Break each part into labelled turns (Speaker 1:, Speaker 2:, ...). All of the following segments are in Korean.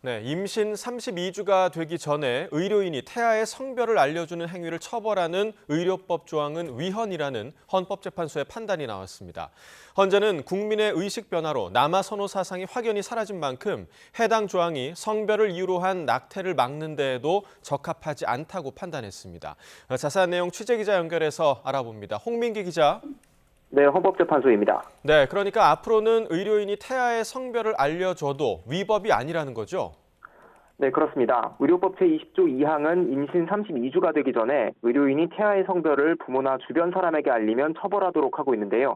Speaker 1: 네, 임신 32주가 되기 전에 의료인이 태아의 성별을 알려주는 행위를 처벌하는 의료법 조항은 위헌이라는 헌법재판소의 판단이 나왔습니다. 헌재는 국민의 의식 변화로 남아 선호 사상이 확연히 사라진 만큼 해당 조항이 성별을 이유로 한 낙태를 막는 데에도 적합하지 않다고 판단했습니다. 자세한 내용 취재기자 연결해서 알아봅니다. 홍민기 기자.
Speaker 2: 네, 헌법재판소입니다.
Speaker 1: 네, 그러니까 앞으로는 의료인이 태아의 성별을 알려줘도 위법이 아니라는 거죠?
Speaker 2: 네, 그렇습니다. 의료법 제20조 2항은 임신 32주가 되기 전에 의료인이 태아의 성별을 부모나 주변 사람에게 알리면 처벌하도록 하고 있는데요.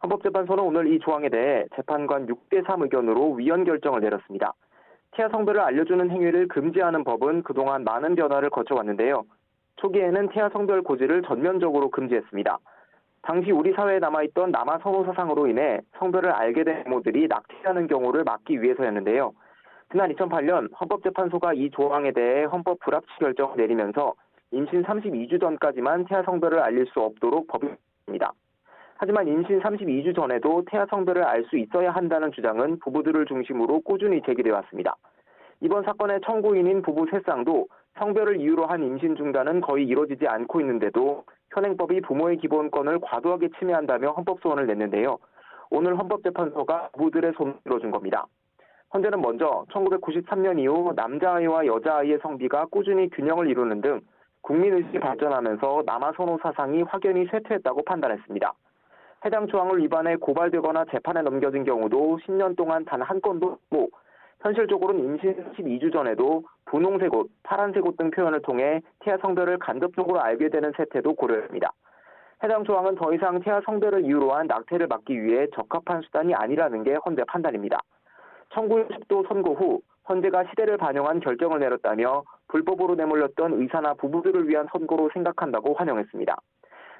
Speaker 2: 헌법재판소는 오늘 이 조항에 대해 재판관 6대3 의견으로 위헌 결정을 내렸습니다. 태아 성별을 알려주는 행위를 금지하는 법은 그동안 많은 변화를 거쳐왔는데요. 초기에는 태아 성별 고지를 전면적으로 금지했습니다. 당시 우리 사회에 남아있던 남아 선호 사상으로 인해 성별을 알게 된 부모들이 낙태하는 경우를 막기 위해서였는데요. 지난 2008년 헌법재판소가 이 조항에 대해 헌법 불합치 결정을 내리면서 임신 32주 전까지만 태아 성별을 알릴 수 없도록 법입니다. 하지만 임신 32주 전에도 태아 성별을 알 수 있어야 한다는 주장은 부부들을 중심으로 꾸준히 제기돼 왔습니다. 이번 사건의 청구인인 부부 세 쌍도 성별을 이유로 한 임신 중단은 거의 이뤄지지 않고 있는데도 현행법이 부모의 기본권을 과도하게 침해한다며 헌법소원을 냈는데요. 오늘 헌법재판소가 부부들의 손을 들어준 겁니다. 헌재는 먼저 1993년 이후 남자아이와 여자아이의 성비가 꾸준히 균형을 이루는 등 국민의식이 발전하면서 남아 선호 사상이 확연히 쇠퇴했다고 판단했습니다. 해당 조항을 위반해 고발되거나 재판에 넘겨진 경우도 10년 동안 단 한 건도 없고 현실적으로는 임신 12주 전에도 분홍색 옷, 파란색 옷 등 표현을 통해 태아 성별을 간접적으로 알게 되는 세태도 고려합니다. 해당 조항은 더 이상 태아 성별을 이유로 한 낙태를 막기 위해 적합한 수단이 아니라는 게 헌재 판단입니다. 청구인 습도 선고 후 헌재가 시대를 반영한 결정을 내렸다며 불법으로 내몰렸던 의사나 부부들을 위한 선고로 생각한다고 환영했습니다.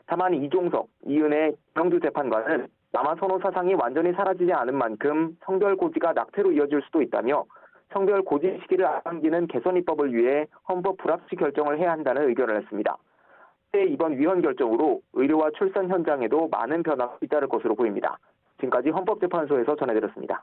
Speaker 2: 다만 이종석, 이은혜, 김영주 재판관은 남아 선호 사상이 완전히 사라지지 않은 만큼 성별 고지가 낙태로 이어질 수도 있다며 성별 고지 시기를 앞당기는 개선 입법을 위해 헌법 불합치 결정을 해야 한다는 의견을 냈습니다. 이번 위헌 결정으로 의료와 출산 현장에도 많은 변화가 잇따를 것으로 보입니다. 지금까지 헌법재판소에서 전해드렸습니다.